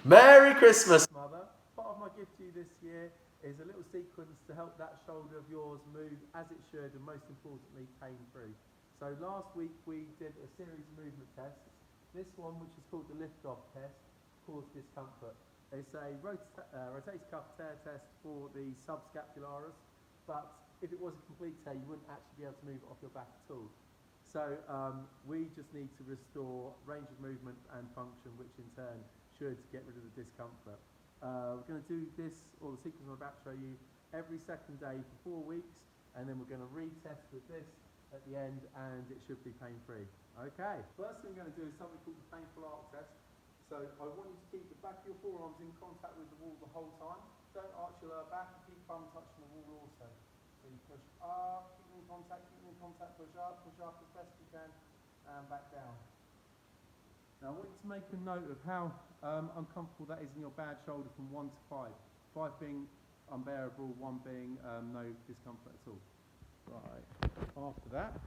Merry Christmas, Mother. Part of my gift to you this year is a little sequence to help that shoulder of yours move as it should and most importantly pain-free. So last week we did a series of movement tests. This one, which is called the lift-off test, caused discomfort. It's a rotator cuff tear test for the subscapularis, but if it was a complete tear, you wouldn't actually be able to move it off your back at all. So we just need to restore range of movement and function, which in turn should get rid of the discomfort. We're going to do this, or the sequence I'm about to show you, every second day for 4 weeks, and then we're going to retest with this at the end, and it should be pain-free. Okay, first thing we're going to do is something called the painful arc test. So I want you to keep the back of your forearms in contact with the wall the whole time. Don't arch your lower back, and keep bum touching the wall also. So you push up, keep in contact, push up as best you can, and back down. Now I want you to make a note of how uncomfortable that is in your bad shoulder from 1 to 5. 5 being unbearable, 1 being no discomfort at all. Right, after that,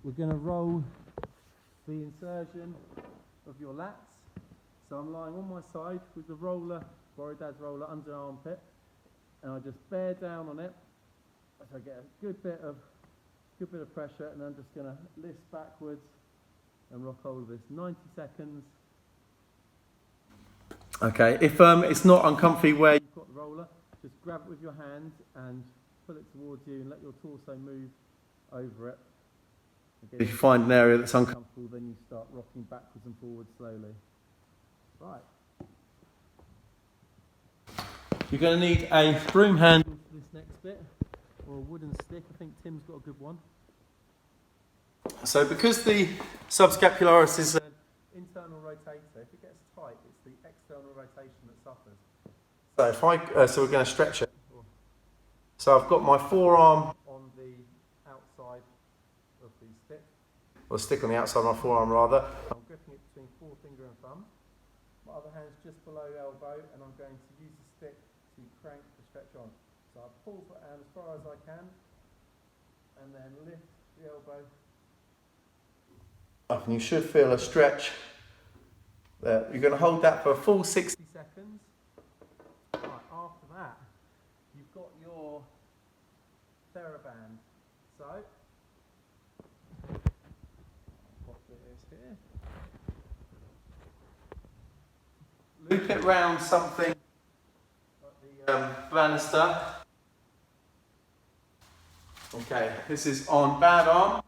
we're going to roll the insertion of your lats. So I'm lying on my side with the roller, Borrow Dad's roller, under the armpit, and I just bear down on it so I get a good bit of pressure, and I'm just going to lift backwards and rock hold of this. 90 seconds. Okay, if it's not uncomfy where you've got the roller, just grab it with your hand and pull it towards you and let your torso move over it. Again, if you find an area that's uncomfortable, then you start rocking backwards and forwards slowly. Right. You're going to need a broom handle for this next bit, or a wooden stick. I think Tim's got a good one. So because the subscapularis is an internal rotator, if it gets tight, it's the external rotation that suffers. So if so we're going to stretch it. So I've got my forearm on the outside of the stick, or stick on the outside of my forearm rather. I'm gripping it between forefinger and thumb. My other hand's just below elbow, and I'm going to use the stick to crank the stretch on. So I pull as far as I can, and then lift the elbow. And you should feel a stretch there. You're going to hold that for a full 60 seconds. Right, after that, you've got your TheraBand. So, what it is here. Loop it round something like the banister. Okay, this is on bad arm.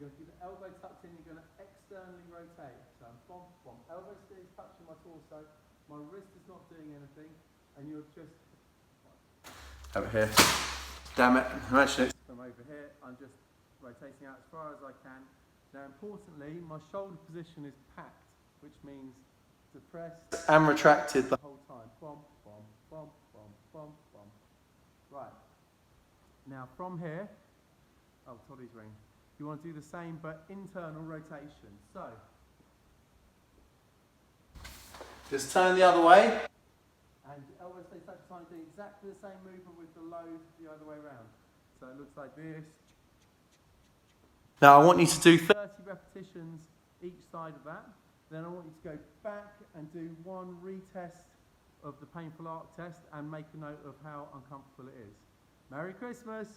You're going to keep the elbow tucked in, you're going to externally rotate. So I'm bump, bump. Elbow still is touching my torso, my wrist is not doing anything, and you're just over here. Damn it, imagine it. From over here, I'm just rotating out as far as I can. Now importantly, my shoulder position is packed, which means depressed and retracted the whole time. Bump, bump, bump, bump, bump, bump. Right. Now from here, oh, Toddy's ring. You want to do the same but internal rotation. So, just turn the other way. And elbow stays touch the time, doing exactly the same movement with the load the other way around. So it looks like this. Now I want you to do 30 repetitions each side of that. Then I want you to go back and do one retest of the painful arc test and make a note of how uncomfortable it is. Merry Christmas!